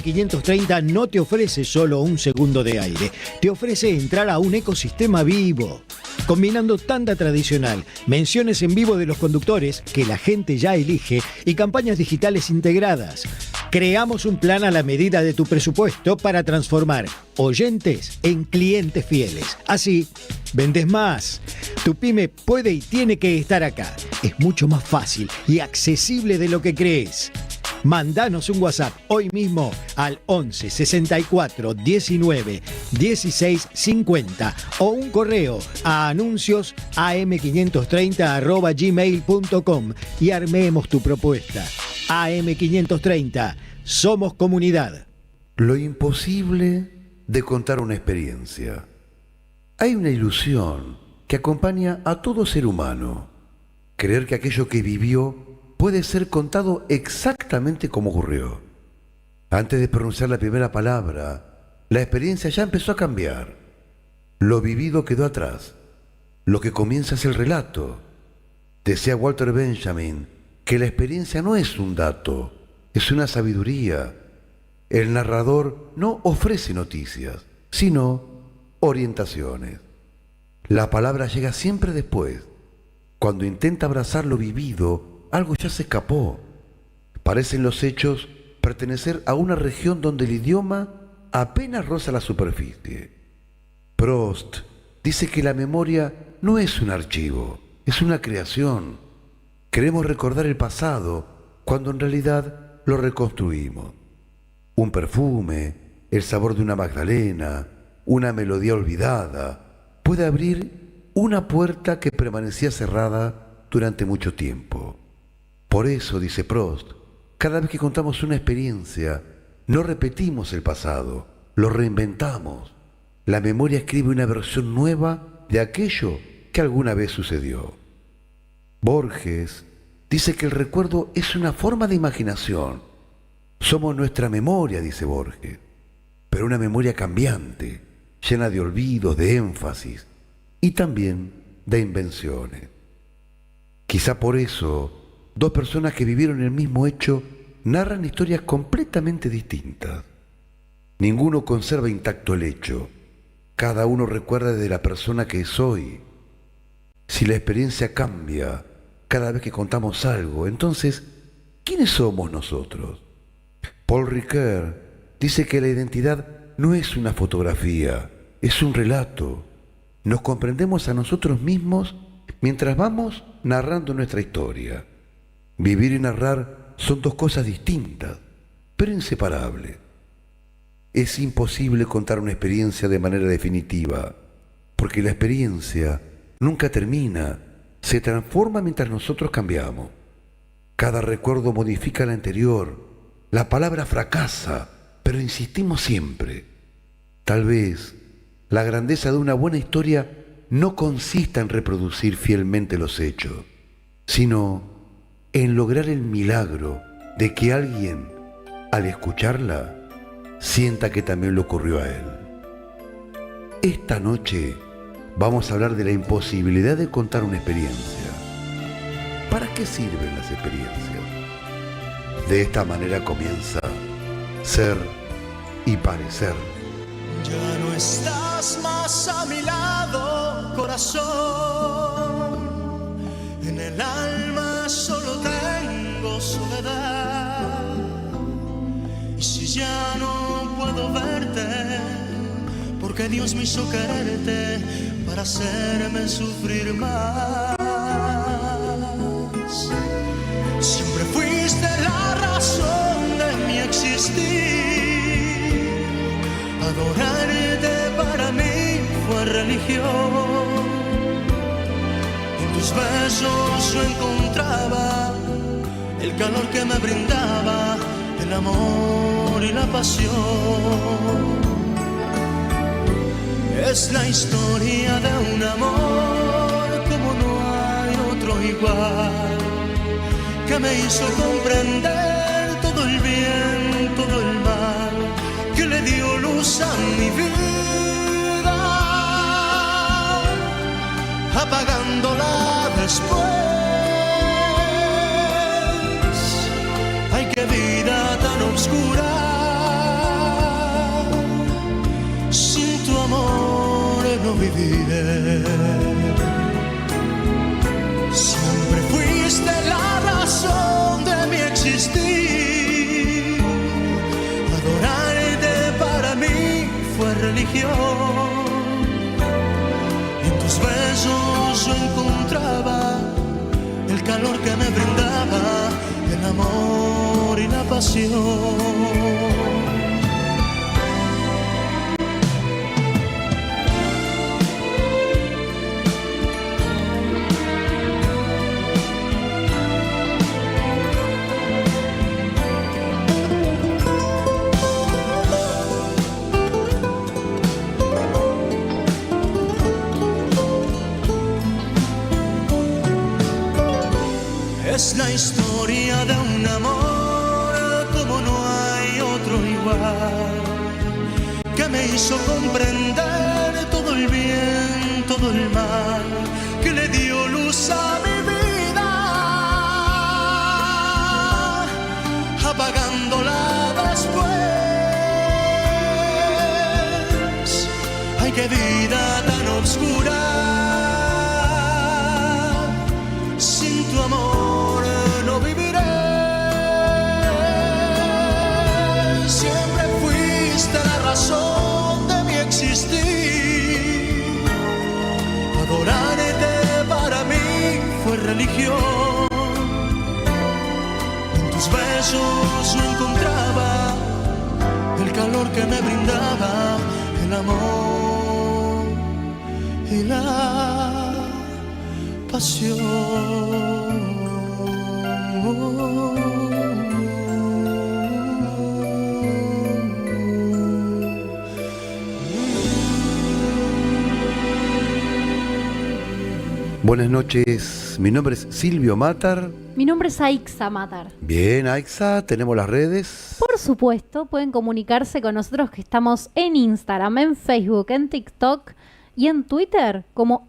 530 no te ofrece solo un segundo de aire, te ofrece entrar a un ecosistema vivo, combinando tanda tradicional, menciones en vivo de los conductores que la gente ya elige y campañas digitales integradas. Creamos un plan a la medida de tu presupuesto para transformar oyentes en clientes fieles. Así, vendes más. Tu pyme puede y tiene que estar acá. Es mucho más fácil y accesible de lo que crees. Mandanos un WhatsApp hoy mismo al 11 64 19 16 50 o un correo a anuncios.am530@gmail.com y armemos tu propuesta. AM530, somos comunidad. Lo imposible de contar una experiencia. Hay una ilusión que acompaña a todo ser humano. Creer que aquello que vivió puede ser contado exactamente como ocurrió. Antes de pronunciar la primera palabra, la experiencia ya empezó a cambiar. Lo vivido quedó atrás. Lo que comienza es el relato. Decía Walter Benjamin que la experiencia no es un dato, es una sabiduría. El narrador no ofrece noticias, sino orientaciones. La palabra llega siempre después. Cuando intenta abrazar lo vivido, algo ya se escapó. Parecen los hechos pertenecer a una región donde el idioma apenas roza la superficie. Prost dice que la memoria no es un archivo, es una creación. Queremos recordar el pasado cuando en realidad lo reconstruimos. Un perfume, el sabor de una magdalena, una melodía olvidada, puede abrir una puerta que permanecía cerrada durante mucho tiempo. Por eso, dice Prost, cada vez que contamos una experiencia, no repetimos el pasado, lo reinventamos. La memoria escribe una versión nueva de aquello que alguna vez sucedió. Borges dice que el recuerdo es una forma de imaginación. Somos nuestra memoria, dice Borges, pero una memoria cambiante, llena de olvidos, de énfasis y también de invenciones. Quizá por eso, dos personas que vivieron el mismo hecho narran historias completamente distintas. Ninguno conserva intacto el hecho. Cada uno recuerda de la persona que es hoy. Si la experiencia cambia cada vez que contamos algo, entonces, ¿quiénes somos nosotros? Paul Ricoeur dice que la identidad no es una fotografía, es un relato. Nos comprendemos a nosotros mismos mientras vamos narrando nuestra historia. Vivir y narrar son dos cosas distintas, pero inseparables. Es imposible contar una experiencia de manera definitiva, porque la experiencia nunca termina, se transforma mientras nosotros cambiamos. Cada recuerdo modifica el anterior, la palabra fracasa, pero insistimos siempre. Tal vez la grandeza de una buena historia no consista en reproducir fielmente los hechos, sino en lograr el milagro de que alguien, al escucharla, sienta que también le ocurrió a él. Esta noche vamos a hablar de la imposibilidad de contar una experiencia. ¿Para qué sirven las experiencias? De esta manera comienza Ser y Parecer. Ya no estás más a mi lado, corazón. En el alma solo tengo soledad. Y si ya no puedo verte, porque Dios me hizo quererte para hacerme sufrir más. Siempre fuiste la razón de mi existir. Adorarte para mí fue religión. En tus besos yo encontraba el calor que me brindaba el amor y la pasión. Es la historia de un amor como no hay otro igual, que me hizo comprender todo el bien, todo el mal, que le dio luz a mi vida, apagándola después. Ay, qué vida tan oscura. viviré. Siempre fuiste la razón de mi existir. Adorarte para mí fue religión. En tus besos yo encontraba el calor que me brindaba el amor y la pasión. Es la historia de un amor como no hay otro igual, que me hizo comprender todo el bien, todo el mal, que le dio luz a mi vida, apagándola después. Ay, qué vida tan oscura, sin tu amor no viviré. Siempre fuiste la razón de mi existir. Adorarte para mí fue religión. En tus besos yo encontraba el calor que me brindaba el amor y la pasión. Buenas noches, mi nombre es Silvio Matar. Mi nombre es Aixa Matar. Bien, Aixa, tenemos las redes. Por supuesto, pueden comunicarse con nosotros que estamos en Instagram, en Facebook, en TikTok y en Twitter como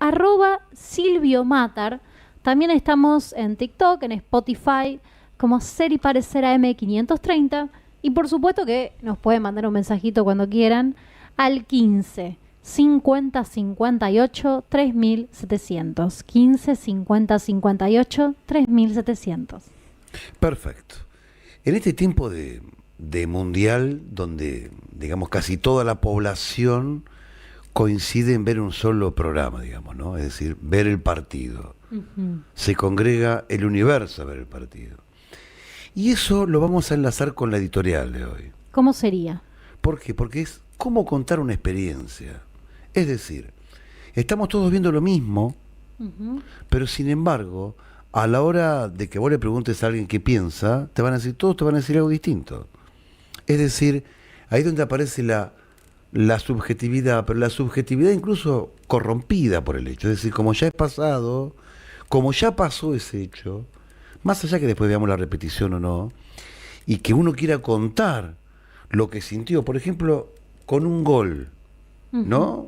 @SilvioMatar. También estamos en TikTok, en Spotify, como Ser y Parecer AM530. Y por supuesto que nos pueden mandar un mensajito cuando quieran al 15 50 58 3700. 15 50 58 3700. Perfecto. En este tiempo de mundial, donde, digamos, casi toda la población coincide en ver un solo programa, digamos, ¿no? Es decir, ver el partido. Uh-huh. Se congrega el universo a ver el partido. Y eso lo vamos a enlazar con la editorial de hoy. ¿Cómo sería? ¿Por qué? Porque es cómo contar una experiencia. Es decir, estamos todos viendo lo mismo, uh-huh, pero sin embargo, a la hora de que vos le preguntes a alguien qué piensa, todos te van a decir algo distinto. Es decir, ahí es donde aparece la subjetividad, pero la subjetividad incluso corrompida por el hecho. Es decir, como ya es pasado, como ya pasó ese hecho, más allá que después veamos la repetición o no, y que uno quiera contar lo que sintió, por ejemplo, con un gol, ¿no?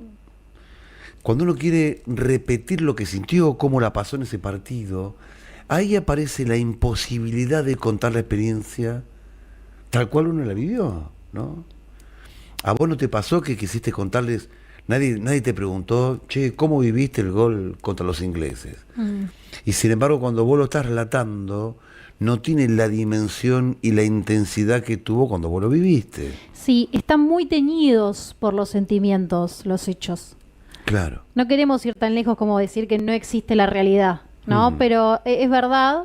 Cuando uno quiere repetir lo que sintió, cómo la pasó en ese partido, ahí aparece la imposibilidad de contar la experiencia tal cual uno la vivió, ¿no? ¿A vos no te pasó que quisiste contarles, nadie te preguntó, che, ¿cómo viviste el gol contra los ingleses? Y sin embargo, cuando vos lo estás relatando, no tiene la dimensión y la intensidad que tuvo cuando vos lo viviste. Sí, están muy teñidos por los sentimientos, los hechos. Claro. No queremos ir tan lejos como decir que no existe la realidad, ¿no? Uh-huh. Pero es verdad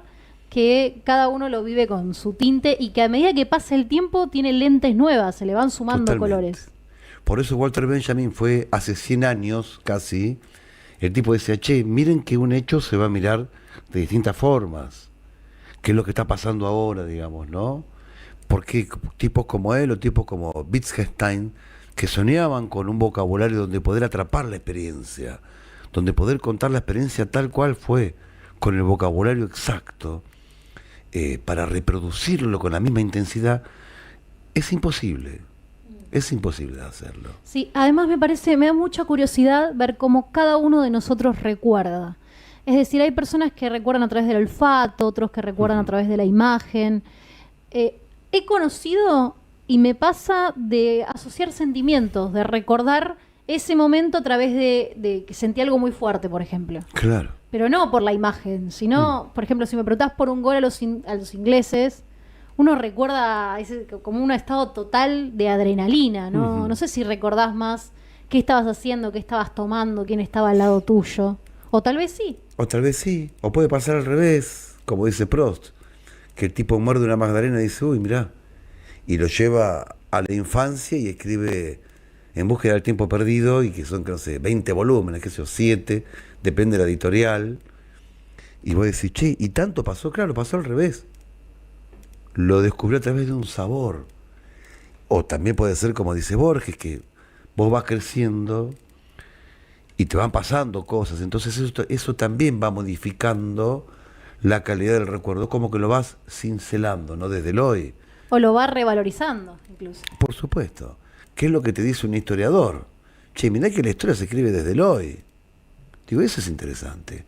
que cada uno lo vive con su tinte y que a medida que pasa el tiempo tiene lentes nuevas, se le van sumando colores. Por eso Walter Benjamin fue hace 100 años casi, el tipo decía, che, miren que un hecho se va a mirar de distintas formas, que es lo que está pasando ahora, digamos, ¿no? Porque tipos como él o tipos como Wittgenstein, que soñaban con un vocabulario donde poder atrapar la experiencia, donde poder contar la experiencia tal cual fue, con el vocabulario exacto, para reproducirlo con la misma intensidad, es imposible hacerlo. Sí, además me da mucha curiosidad ver cómo cada uno de nosotros recuerda. Es decir, hay personas que recuerdan a través del olfato, otros que recuerdan a través de la imagen. He conocido y me pasa de asociar sentimientos, de recordar ese momento a través de que sentí algo muy fuerte, por ejemplo. Claro. Pero no por la imagen, sino, por ejemplo, si me preguntás por un gol a los ingleses, uno recuerda como un estado total de adrenalina, ¿no? No sé si recordás más qué estabas haciendo, qué estabas tomando, quién estaba al lado tuyo. O tal vez sí. O tal vez sí. O puede pasar al revés, como dice Prost, que el tipo muerde una magdalena y dice, uy, mirá, y lo lleva a la infancia y escribe En búsqueda del tiempo perdido, y que son, no sé, 20 volúmenes, qué sé yo, 7, depende de la editorial. Y vos decís, che, ¿y tanto pasó? Claro, pasó al revés. Lo descubrió a través de un sabor. O también puede ser como dice Borges, que vos vas creciendo y te van pasando cosas, entonces eso también va modificando la calidad del recuerdo, como que lo vas cincelando, ¿no? Desde el hoy. O lo va revalorizando, incluso. Por supuesto. ¿Qué es lo que te dice un historiador? Che, mirá que la historia se escribe desde el hoy. Digo, eso es interesante.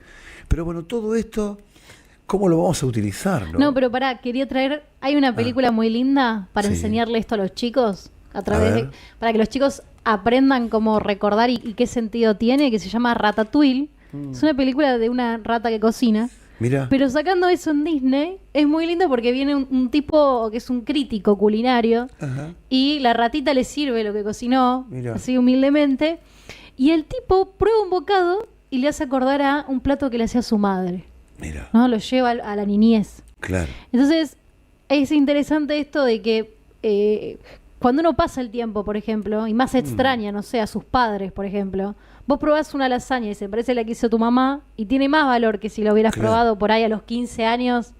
Pero bueno, todo esto, ¿cómo lo vamos a utilizar? No, pero pará, quería traer... Hay una película muy linda para enseñarle esto a los chicos, para que los chicos aprendan cómo recordar y qué sentido tiene, que se llama Ratatouille. Es una película de una rata que cocina. Mirá. Pero sacando eso en Disney, es muy lindo porque viene un tipo que es un crítico culinario. Ajá. Y la ratita le sirve lo que cocinó, Mirá. así humildemente. Y el tipo prueba un bocado y le hace acordar a un plato que le hacía su madre. Mira. ¿No? Lo lleva a la niñez. Claro. Entonces, es interesante esto de que cuando uno pasa el tiempo, por ejemplo, y más extraña, no sé, a sus padres, por ejemplo, vos probás una lasaña y se parece a la que hizo tu mamá y tiene más valor que si lo hubieras probado por ahí a los 15 años.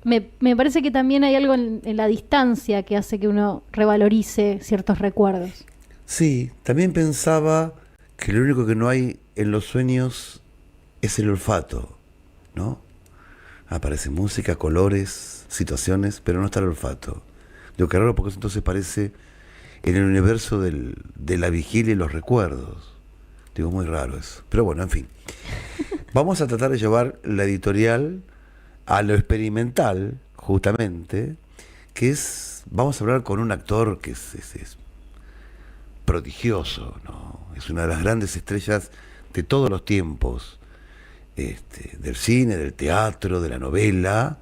Me parece que también hay algo en la distancia que hace que uno revalorice ciertos recuerdos. Sí, también pensaba que lo único que no hay en los sueños es el olfato, ¿no? Aparece música, colores, situaciones, pero no está el olfato. Digo, que raro, porque entonces parece en el universo de la vigilia y los recuerdos. Digo, muy raro eso. Pero bueno, en fin. Vamos a tratar de llevar la editorial a lo experimental, justamente, que es, vamos a hablar con un actor que es prodigioso, ¿no? Es una de las grandes estrellas de todos los tiempos, del cine, del teatro, de la novela.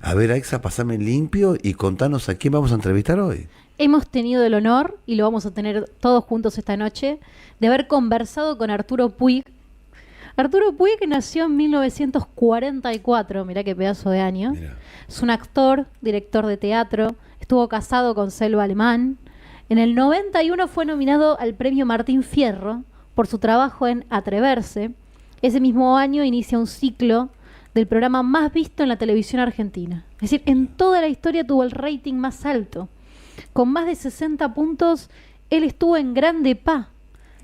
A ver, Aixa, pasame limpio y contanos a quién vamos a entrevistar hoy. Hemos tenido el honor, y lo vamos a tener todos juntos esta noche, de haber conversado con Arturo Puig. Arturo Puig nació en 1944, mirá qué pedazo de año. Mirá. Es un actor, director de teatro, estuvo casado con Selva Alemán. En el 91 fue nominado al premio Martín Fierro por su trabajo en Atreverse. Ese mismo año inicia un ciclo del programa más visto en la televisión argentina. Es decir, en toda la historia tuvo el rating más alto. Con más de 60 puntos, él estuvo en Grande Pa.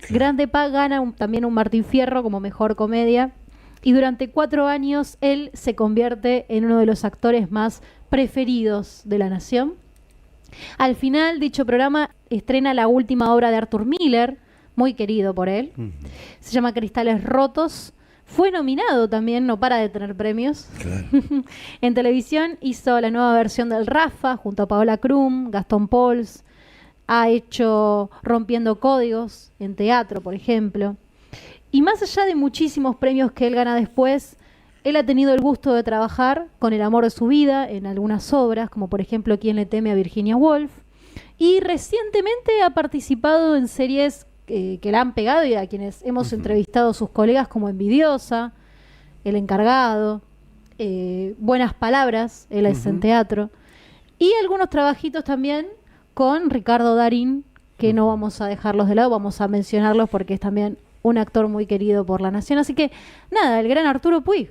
Grande Pa gana también un Martín Fierro como mejor comedia. Y durante 4 años, él se convierte en uno de los actores más preferidos de la nación. Al final, dicho programa estrena la última obra de Arthur Miller, muy querido por él. Se llama Cristales Rotos. Fue nominado también, no para de tener premios. Claro. En televisión hizo la nueva versión del Rafa junto a Paola Krum, Gastón Pauls. Ha hecho Rompiendo Códigos en teatro, por ejemplo. Y más allá de muchísimos premios que él gana después, él ha tenido el gusto de trabajar con el amor de su vida en algunas obras, como por ejemplo ¿Quién le teme a Virginia Woolf? Y recientemente ha participado en series que la han pegado y a quienes hemos entrevistado sus colegas, como Envidiosa, El Encargado, Buenas Palabras, él es en teatro, y algunos trabajitos también con Ricardo Darín, que no vamos a dejarlos de lado, vamos a mencionarlos porque es también un actor muy querido por la nación. Así que nada, el gran Arturo Puig.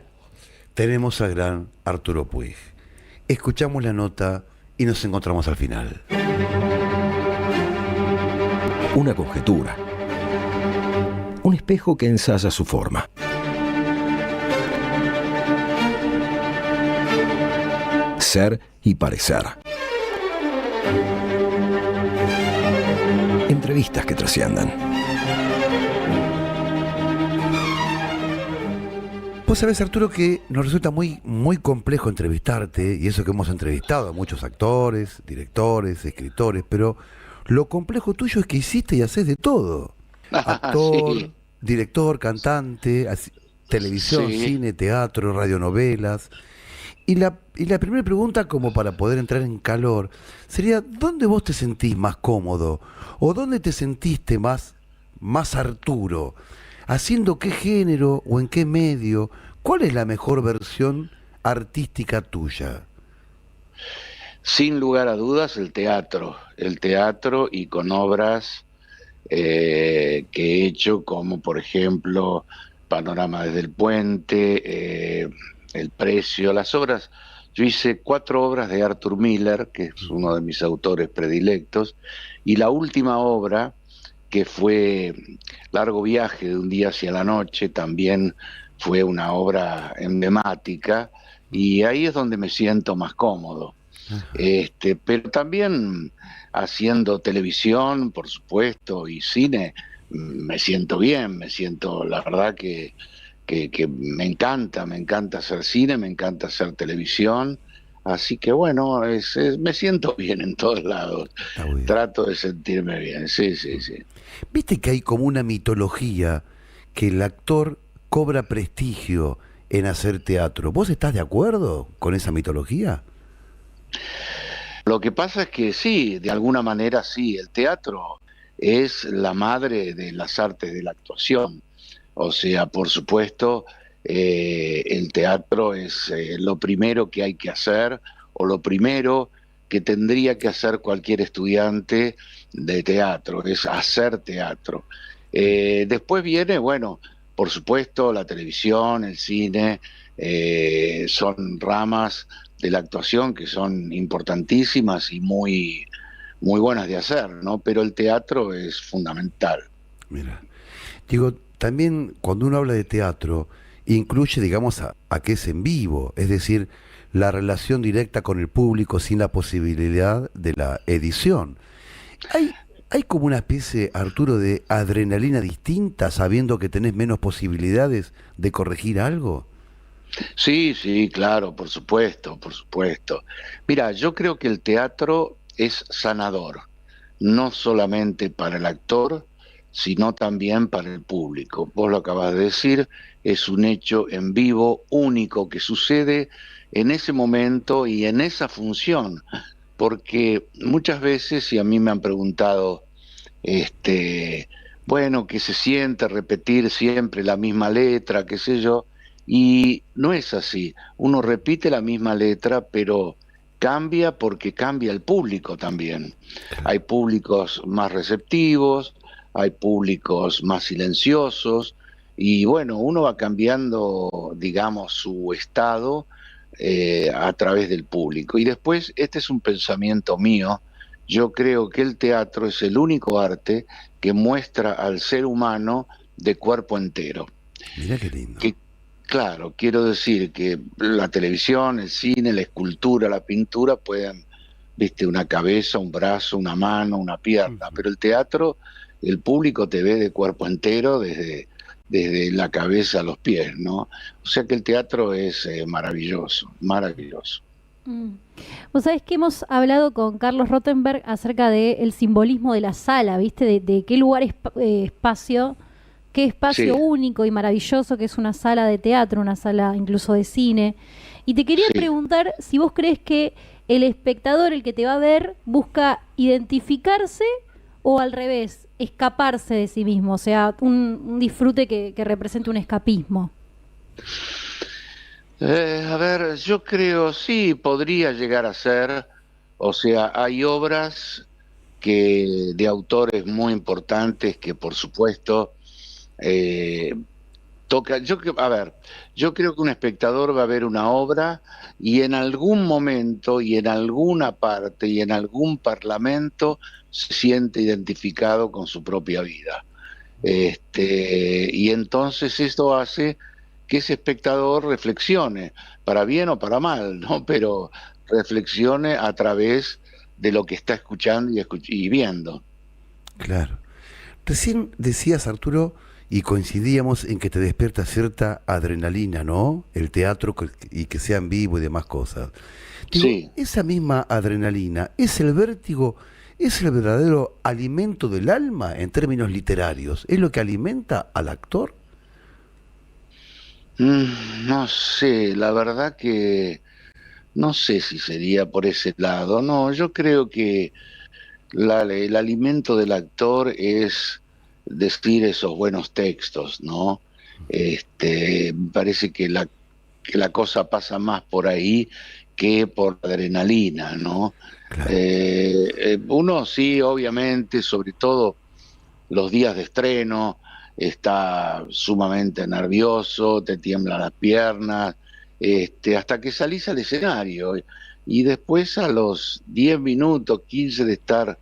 Tenemos al gran Arturo Puig. Escuchamos la nota y nos encontramos al final. Una conjetura. Un espejo que ensaya su forma. Ser y parecer. Entrevistas que trascienden. Vos sabés, Arturo, que nos resulta muy, muy complejo entrevistarte, y eso que hemos entrevistado a muchos actores, directores, escritores, pero lo complejo tuyo es que hiciste y haces de todo. actor, Sí, director, cantante, televisión, sí. cine, teatro, radionovelas. Y la primera pregunta, como para poder entrar en calor, sería, ¿dónde vos te sentís más cómodo? ¿O dónde te sentiste más Arturo? ¿Haciendo qué género o en qué medio? ¿Cuál es la mejor versión artística tuya? Sin lugar a dudas, el teatro y con obras que he hecho, como por ejemplo Panorama desde el Puente, El Precio, las obras. Yo hice 4 obras de Arthur Miller, que es uno de mis autores predilectos, y la última obra, que fue Largo Viaje de un día hacia la noche, también fue una obra emblemática, y ahí es donde me siento más cómodo. Pero también haciendo televisión, por supuesto, y cine, me siento bien, me siento, la verdad que me encanta hacer cine, me encanta hacer televisión, así que bueno, me siento bien en todos lados, Está muy bien. trato de sentirme bien, sí, sí, sí. ¿Viste que hay como una mitología que el actor cobra prestigio en hacer teatro? ¿Vos estás de acuerdo con esa mitología? Lo que pasa es que sí, de alguna manera sí, el teatro es la madre de las artes de la actuación. O sea, por supuesto, el teatro es lo primero que hay que hacer o lo primero que tendría que hacer cualquier estudiante de teatro, es hacer teatro. Después viene, bueno, por supuesto, la televisión, el cine, son ramas de la actuación que son importantísimas y muy buenas de hacer, ¿no? Pero el teatro es fundamental. Mira, digo, también cuando uno habla de teatro, incluye, digamos, a que es en vivo, es decir, la relación directa con el público sin la posibilidad de la edición. ¿Hay, hay como una especie, Arturo, de adrenalina distinta sabiendo que tenés menos posibilidades de corregir algo? Sí, sí, claro, por supuesto, por supuesto. Mira, yo creo que el teatro es sanador, no solamente para el actor, sino también para el público. Vos lo acabas de decir, es un hecho en vivo único que sucede en ese momento y en esa función, porque muchas veces, y a mí me han preguntado, este, bueno, que se siente repetir siempre la misma letra, qué sé yo, y no es así. Uno repite la misma letra, pero cambia porque cambia el público también. Hay públicos más receptivos, hay públicos más silenciosos, y bueno, uno va cambiando, digamos, su estado a través del público. Y después, este es un pensamiento mío, yo creo que el teatro es el único arte que muestra al ser humano de cuerpo entero. Mira qué lindo. Que, claro, quiero decir que la televisión, el cine, la escultura, la pintura pueden, viste, una cabeza, un brazo, una mano, una pierna, pero el teatro, el público te ve de cuerpo entero desde la cabeza a los pies, ¿no? O sea que el teatro es maravilloso, maravilloso. Mm. Vos sabés que hemos hablado con Carlos Rottenberg acerca del simbolismo de la sala, ¿viste? De qué lugar espacio, qué espacio Sí, único y maravilloso que es una sala de teatro, una sala incluso de cine. Y te quería sí. preguntar si vos crees que el espectador, el que te va a ver, busca identificarse o al revés, escaparse de sí mismo, o sea, un disfrute que represente un escapismo. A ver, yo creo, sí, podría llegar a ser, o sea, hay obras que de autores muy importantes que por supuesto eh, toca, a ver, yo creo que un espectador va a ver una obra y en algún momento y en alguna parte y en algún parlamento se siente identificado con su propia vida. Y entonces esto hace que ese espectador reflexione, para bien o para mal, ¿no? Pero reflexione a través de lo que está escuchando y viendo. Claro. Recién decías, Arturo, y coincidíamos en que te despierta cierta adrenalina, ¿no? El teatro y que sea en vivo y demás cosas. Digo, Sí. esa misma adrenalina es el vértigo es el verdadero alimento del alma en términos literarios. ¿Es lo que alimenta al actor? No sé, la verdad que no sé si sería por ese lado. No, yo creo que el alimento del actor es decir esos buenos textos, ¿no? Me parece que la cosa pasa más por ahí que por adrenalina, ¿no? Claro, Uno sí, obviamente, sobre todo los días de estreno, está sumamente nervioso, te tiemblan las piernas, hasta que salís al escenario. Y después a los 10 minutos, 15 de estar,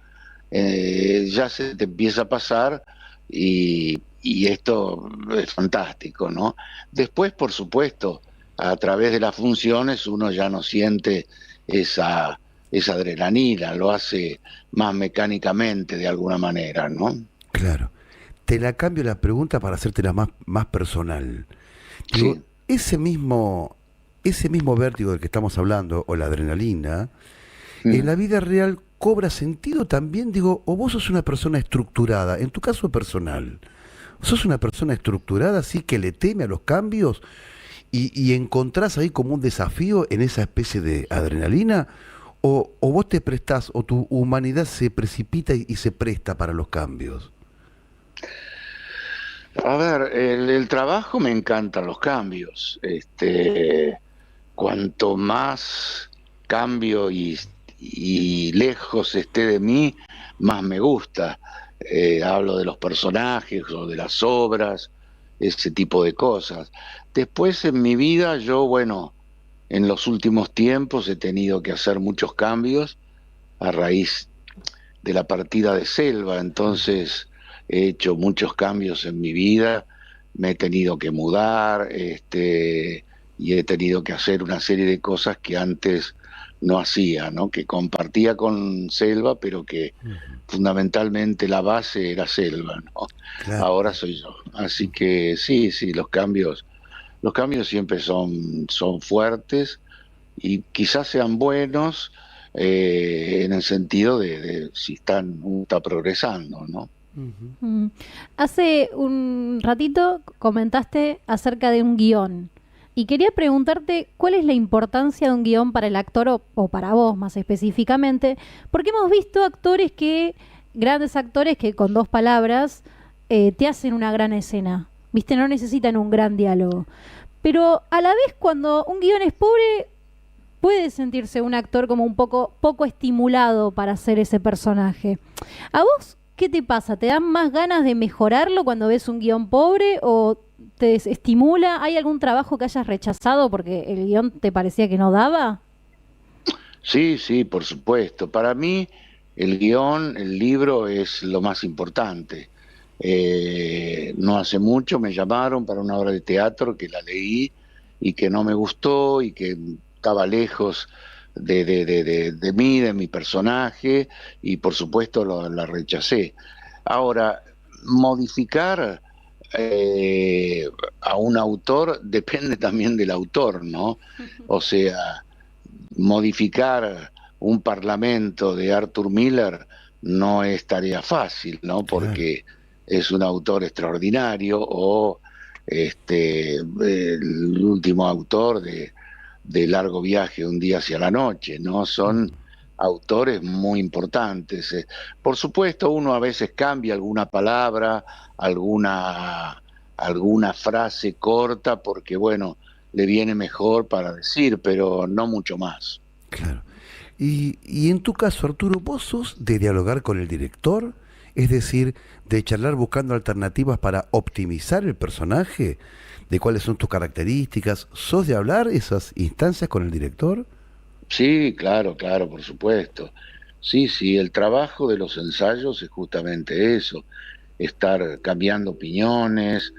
ya se te empieza a pasar y esto es fantástico, ¿no? Después, por supuesto, a través de las funciones uno ya no siente esa, esa adrenalina, lo hace más mecánicamente de alguna manera, ¿no? claro. Te la cambio la pregunta para hacértela más personal. Digo, Sí. ese mismo vértigo del que estamos hablando, o la adrenalina, en Mm. la vida real cobra sentido también, digo, o vos sos una persona estructurada, en tu caso personal, sos una persona estructurada, así que le teme a los cambios y encontrás ahí como un desafío en esa especie de adrenalina, o vos te prestás, o tu humanidad se precipita y se presta para los cambios. A ver, el trabajo me encantan los cambios. Cuanto más cambio y lejos esté de mí, más me gusta. Hablo de los personajes o de las obras, ese tipo de cosas. Después en mi vida, yo, bueno, en los últimos tiempos he tenido que hacer muchos cambios a raíz de la partida de Selva, entonces he hecho muchos cambios en mi vida, me he tenido que mudar, y he tenido que hacer una serie de cosas que antes no hacía, ¿no? Que compartía con Selva, pero que fundamentalmente la base era Selva, ¿no? Claro. Ahora soy yo. Así que sí, sí, los cambios siempre son fuertes y quizás sean buenos, en el sentido de si uno está progresando, ¿no? Ujú. Hace un ratito comentaste acerca de un guión y quería preguntarte cuál es la importancia de un guión para el actor o para vos más específicamente, porque hemos visto grandes actores que con dos palabras te hacen una gran escena, viste, no necesitan un gran diálogo, pero a la vez cuando un guión es pobre puede sentirse un actor como un poco estimulado para hacer ese personaje. ¿A vos qué te pasa? ¿Te dan más ganas de mejorarlo cuando ves un guión pobre o te desestimula? ¿Hay algún trabajo que hayas rechazado porque el guión te parecía que no daba? Sí, sí, por supuesto. Para mí el guión, el libro es lo más importante. No hace mucho me llamaron para una obra de teatro que la leí y que no me gustó y que estaba lejos de mí, de mi personaje, y por supuesto la rechacé. Ahora, modificar, a un autor depende también del autor, ¿no? O sea, modificar un parlamento de Arthur Miller no es tarea fácil, ¿no? Claro. Porque es un autor extraordinario, o el último autor de Largo Viaje, un día hacia la noche, ¿no? Son autores muy importantes. Por supuesto, uno a veces cambia alguna palabra, alguna frase corta, porque bueno, le viene mejor para decir, pero no mucho más. Claro. Y en tu caso, Arturo, ¿vos sos de dialogar con el director? Es decir, de charlar buscando alternativas para optimizar el personaje, de cuáles son tus características. ¿Sos de hablar esas instancias con el director? Sí, claro, claro, por supuesto. Sí, sí, el trabajo de los ensayos es justamente eso, estar cambiando opiniones,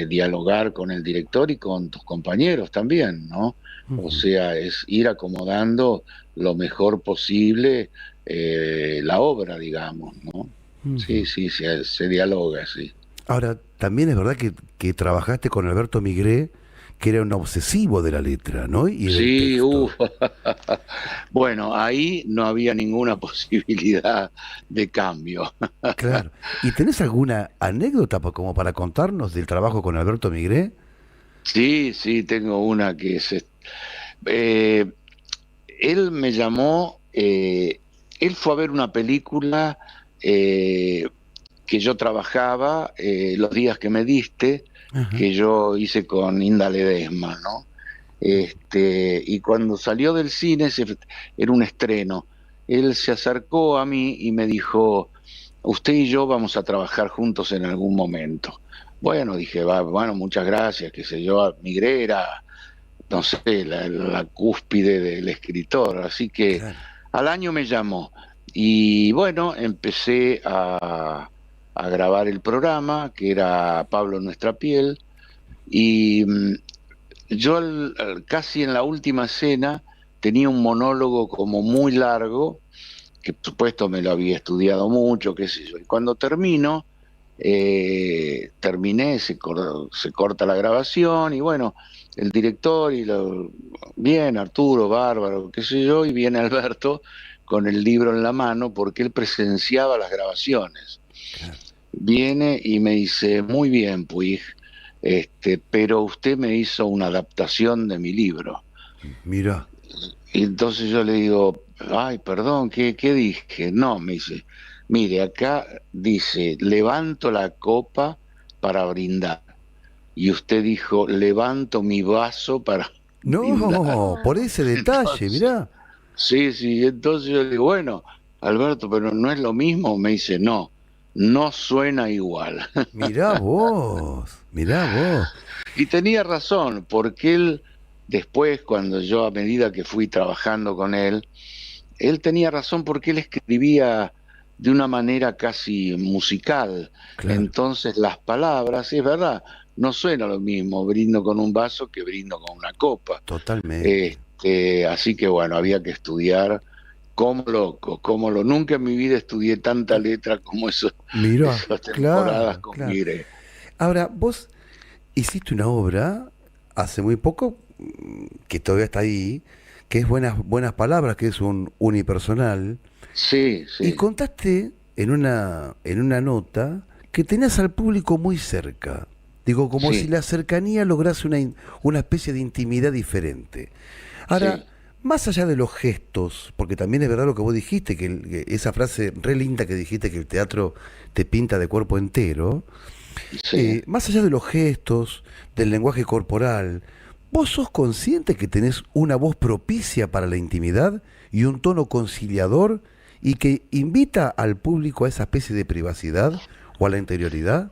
dialogar con el director y con tus compañeros también, ¿no? O Ujú, sea, es ir acomodando lo mejor posible, la obra, digamos, ¿no? Sí, ujú. sí, se dialoga, sí. Ahora, también es verdad que trabajaste con Alberto Migré, que era un obsesivo de la letra, ¿no? Y del Sí, texto. Bueno, ahí no había ninguna posibilidad de cambio. Claro. ¿Y tenés alguna anécdota como para contarnos del trabajo con Alberto Migré? Sí, sí, tengo una que es... eh, él me llamó, él fue a ver una película que yo trabajaba los días que me diste, Ajá. que yo hice con Inda Ledesma, ¿no? Y cuando salió del cine, era un estreno, él se acercó a mí y me dijo, usted y yo vamos a trabajar juntos en algún momento. Bueno, dije, va, bueno, muchas gracias, qué sé yo, Migré era, no sé, la cúspide del escritor, así que Claro. al año me llamó y bueno, empecé a grabar el programa, que era Pablo Nuestra Piel, y yo casi en la última escena tenía un monólogo como muy largo, que por supuesto me lo había estudiado mucho, qué sé yo, y cuando terminé, se corta la grabación y bueno, el director bien, Arturo, bárbaro, qué sé yo, y viene Alberto con el libro en la mano porque él presenciaba las grabaciones. Claro. Viene y me dice, muy bien, Puig, pero usted me hizo una adaptación de mi libro. Mira. Y entonces yo le digo, ay, perdón, ¿qué dije? No, me dice, mire, acá dice, levanto la copa para brindar. Y usted dijo, levanto mi vaso para brindar. No, por ese detalle, Entonces, mirá. sí, sí, entonces yo le digo, bueno, Alberto, pero no es lo mismo. Me dice, no, no suena igual. Mirá vos, mirá vos. Y tenía razón, porque él después, cuando yo a medida que fui trabajando con él tenía razón porque él escribía de una manera casi musical. Claro, Entonces las palabras, es verdad, no suena lo mismo brindo con un vaso que brindo con una copa. totalmente. Así que bueno, había que estudiar como loco, nunca en mi vida estudié tanta letra como Mirá, esas temporadas claro, con claro. Mire. Ahora, vos hiciste una obra hace muy poco, que todavía está ahí, que es Buenas Palabras, que es un unipersonal, Sí, y sí, contaste en una nota que tenías al público muy cerca. Digo, como si sí, la cercanía lograse una especie de intimidad diferente. Ahora, sí, más allá de los gestos, porque también es verdad lo que vos dijiste, que esa frase re linda que dijiste, que el teatro te pinta de cuerpo entero, sí. más allá de los gestos, del lenguaje corporal, ¿vos sos consciente que tenés una voz propicia para la intimidad y un tono conciliador y que invita al público a esa especie de privacidad o a la interioridad?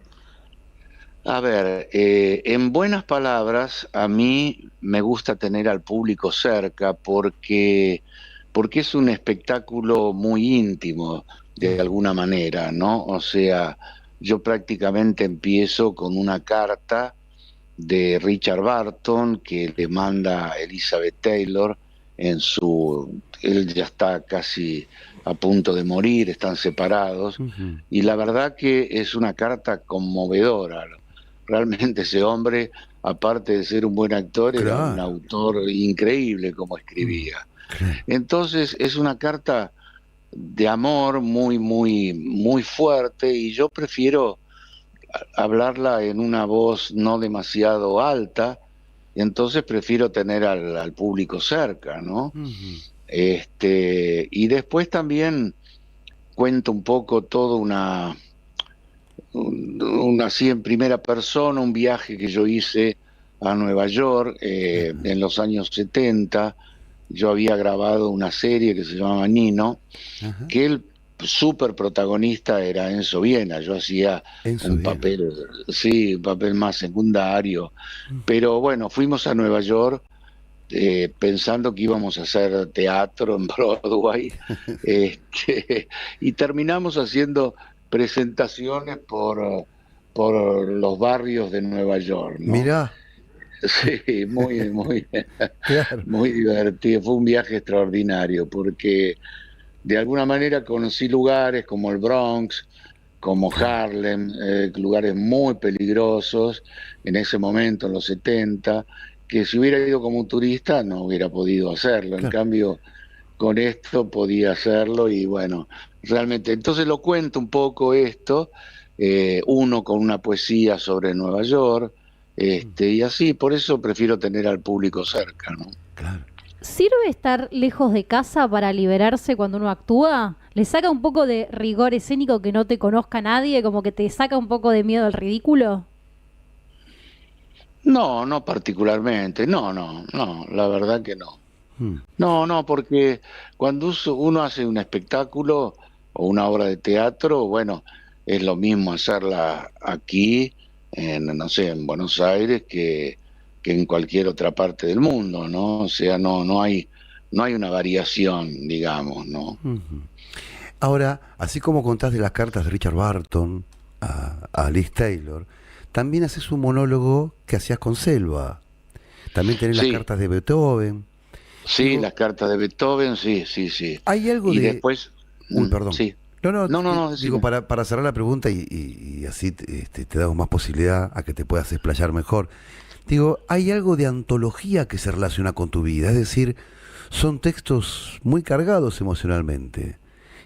A ver, en buenas palabras, a mí me gusta tener al público cerca porque es un espectáculo muy íntimo, de Ujú. alguna manera, ¿no? O sea, yo prácticamente empiezo con una carta de Richard Barton que le manda a Elizabeth Taylor él ya está casi a punto de morir, están separados, Ujú. y la verdad que es una carta conmovedora. Realmente ese hombre, aparte de ser un buen actor, era un Claro. autor increíble como Mm. escribía. Claro. Entonces es una carta de amor muy, muy, muy fuerte y yo prefiero hablarla en una voz no demasiado alta, entonces prefiero tener al público cerca, ¿no? Ujú. Y después también cuento un poco todo así en primera persona, un viaje que yo hice a Nueva York Ajá. en los años 70. Yo había grabado una serie que se llamaba Nino, Ajá. que el super protagonista era Enzo Viena. Yo hacía Enzo un bien. papel, sí, un papel más secundario, Ujú. pero bueno, fuimos a Nueva York pensando que íbamos a hacer teatro en Broadway, y terminamos haciendo presentaciones por los barrios de Nueva York, ¿no? Mirá, Sí, muy, muy, claro. muy divertido. Fue un viaje extraordinario porque de alguna manera conocí lugares como el Bronx, como Claro. Harlem, lugares muy peligrosos en ese momento, en los 70, que si hubiera ido como turista no hubiera podido hacerlo. En Claro. cambio, con esto podía hacerlo y bueno, realmente, entonces lo cuento un poco esto, uno con una poesía sobre Nueva York, y así, por eso prefiero tener al público cerca, ¿no? Claro. ¿Sirve estar lejos de casa para liberarse cuando uno actúa? ¿Le saca un poco de rigor escénico que no te conozca nadie? ¿Como que te saca un poco de miedo al ridículo? No, no particularmente, no, la verdad que no. Mm. No, porque cuando uno hace un espectáculo o una obra de teatro, bueno, es lo mismo hacerla aquí, no sé, en Buenos Aires, que en cualquier otra parte del mundo, ¿no? O sea, no hay una variación, digamos, ¿no? Ujú. Ahora, así como contás de las cartas de Richard Burton a Liz Taylor, también haces un monólogo que hacías con Selva. También tenés las Sí, cartas de Beethoven. sí, Digo, las cartas de Beethoven, sí, sí, sí. hay algo Y de... después, Uy, perdón. sí. No, no, No, digo, decime. para cerrar la pregunta y así te damos más posibilidad a que te puedas explayar mejor. Digo, hay algo de antología que se relaciona con tu vida, es decir, son textos muy cargados emocionalmente.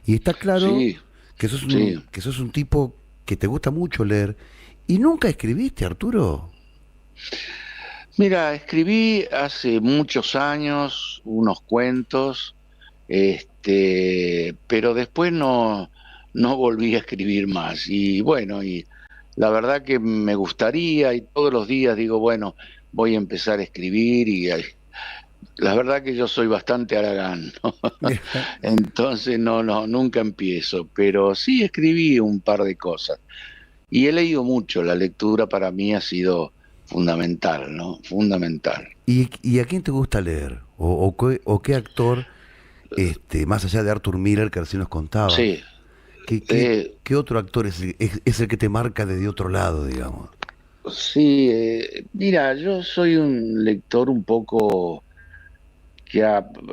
Y está claro Sí, que sí. que sos un tipo que te gusta mucho leer. ¿Y nunca escribiste, Arturo? Mira, escribí hace muchos años unos cuentos, pero después no volví a escribir más. Y bueno, y la verdad que me gustaría, y todos los días digo, bueno, voy a empezar a escribir, y la verdad que yo soy bastante haragán, ¿no? Entonces nunca empiezo, pero sí escribí un par de cosas. Y he leído mucho, la lectura para mí ha sido fundamental, ¿no? Fundamental. Y a quién te gusta leer? O qué actor, más allá de Arthur Miller, que recién nos contabas, Sí, ¿qué, qué, eh, qué otro actor es el que te marca desde otro lado, digamos? sí, mira, yo soy un lector un poco que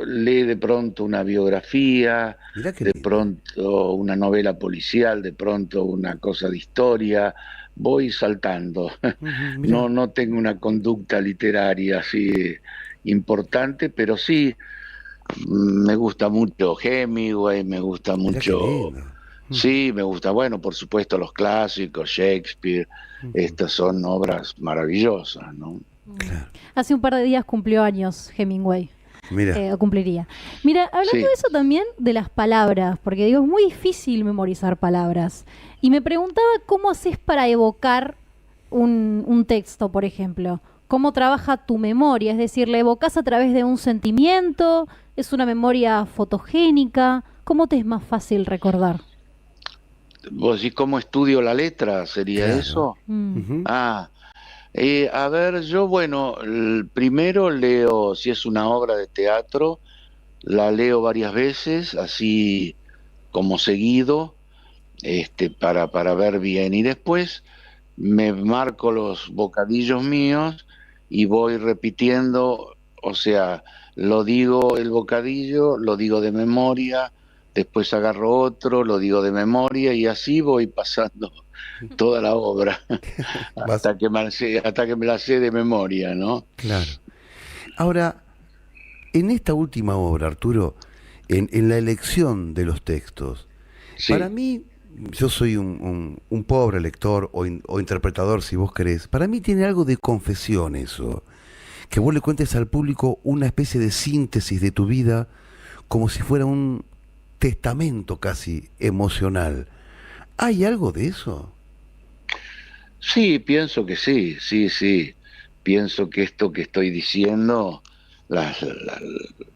lee de pronto una biografía, Mirá qué de lindo. pronto una novela policial, de pronto una cosa de historia, voy saltando. Ujú, No, mirá, no tengo una conducta literaria así importante, pero sí me gusta mucho Hemingway, me gusta mirá qué mucho, lindo. Ujú, sí, me gusta, bueno, por supuesto los clásicos, Shakespeare, ujú, estas son obras maravillosas, ¿no? claro. Hace un par de días cumplió años Hemingway. Mira, O cumpliría. Mira, hablando Sí. de eso también, de las palabras, porque digo, es muy difícil memorizar palabras. Y me preguntaba cómo haces para evocar un texto, por ejemplo. ¿Cómo trabaja tu memoria? Es decir, ¿la evocas a través de un sentimiento? ¿Es una memoria fotogénica? ¿Cómo te es más fácil recordar? ¿Vos decís cómo estudio la letra? ¿Sería claro. eso? Mm. Ujú, Ah, a ver, yo, bueno, primero leo, si es una obra de teatro, la leo varias veces, así como seguido, para ver bien. Y después me marco los bocadillos míos y voy repitiendo, o sea, lo digo el bocadillo, lo digo de memoria, después agarro otro, lo digo de memoria y así voy pasando toda la obra vas, hasta que me la sé de memoria, ¿no? claro. Ahora, en esta última obra, Arturo, en la elección de los textos, para Sí, mí, yo soy un pobre lector o interpretador, si vos querés, para mí tiene algo de confesión eso, que vos le cuentes al público una especie de síntesis de tu vida, como si fuera un testamento casi emocional. ¿Hay algo de eso? sí, pienso que sí, sí, sí. Pienso que esto que estoy diciendo,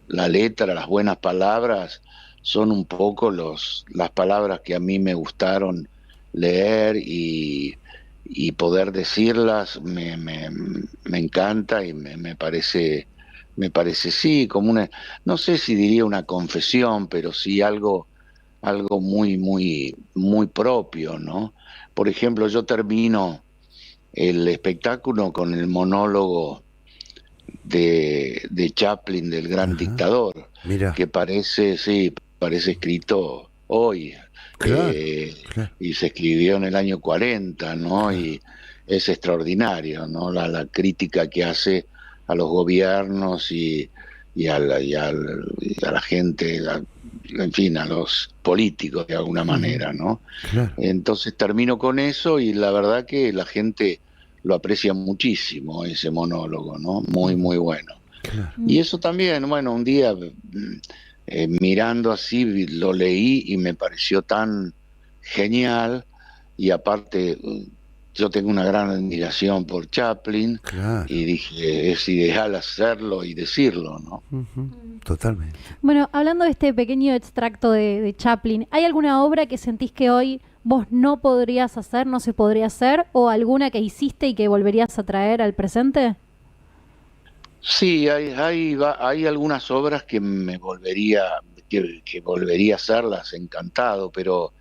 la letra, las buenas palabras, son un poco las palabras que a mí me gustaron leer y poder decirlas me encanta y me parece, sí, como una, no sé si diría una confesión, pero sí algo muy, muy, muy propio, ¿no? Por ejemplo, yo termino el espectáculo con el monólogo de Chaplin, del gran Ajá, dictador, mira, que parece, sí, parece escrito hoy, claro, eh, claro, y se escribió en el año 40, ¿no? claro. Y es extraordinario, ¿no? La crítica que hace a los gobiernos y a la gente, en fin, a los políticos de alguna manera, ¿no? Claro. Entonces termino con eso y la verdad que la gente lo aprecia muchísimo, ese monólogo, ¿no? Muy, muy bueno. Claro. Y eso también, bueno, un día mirando así lo leí y me pareció tan genial, y aparte yo tengo una gran admiración por Chaplin, Claro. y dije, es ideal hacerlo y decirlo, ¿no? Totalmente. Bueno, hablando de este pequeño extracto de Chaplin, ¿hay alguna obra que sentís que hoy vos no podrías hacer, no se podría hacer, o alguna que hiciste y que volverías a traer al presente? Sí, hay algunas obras que me que volvería a hacerlas encantado, pero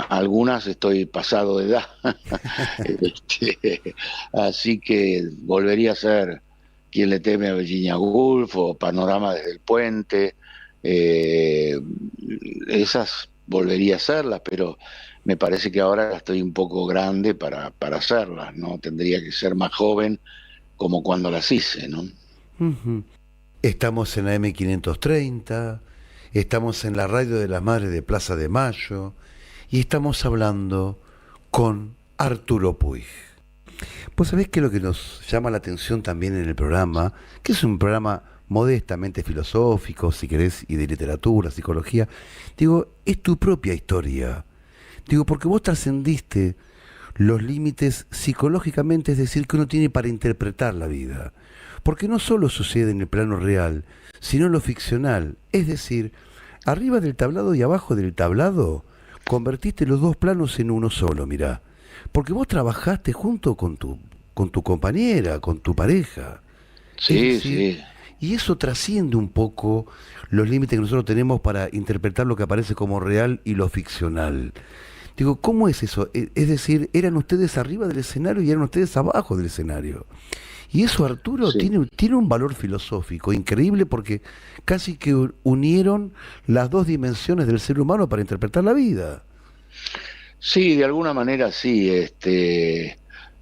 algunas estoy pasado de edad. Así que volvería a ser Quien le teme a Virginia Woolf o Panorama desde el puente. Esas volvería a hacerlas, pero me parece que ahora estoy un poco grande para hacerlas, ¿no? Tendría que ser más joven como cuando las hice, ¿no? Ujú. Estamos en la M530, estamos en la radio de las Madres de Plaza de Mayo y estamos hablando con Arturo Puig. Pues sabés que lo que nos llama la atención también en el programa, que es un programa modestamente filosófico, si querés, y de literatura, psicología, digo, es tu propia historia. Digo, porque vos trascendiste los límites psicológicamente, es decir, que uno tiene para interpretar la vida. Porque no solo sucede en el plano real, sino en lo ficcional. Es decir, arriba del tablado y abajo del tablado, convertiste los dos planos en uno solo, mirá. Porque vos trabajaste junto con tu compañera, con tu pareja. Sí, Es decir, sí. y eso trasciende un poco los límites que nosotros tenemos para interpretar lo que aparece como real y lo ficcional. Digo, ¿cómo es eso? Es decir, eran ustedes arriba del escenario y eran ustedes abajo del escenario. Y eso, Arturo, Sí. tiene un valor filosófico increíble porque casi que unieron las dos dimensiones del ser humano para interpretar la vida. Sí, de alguna manera sí.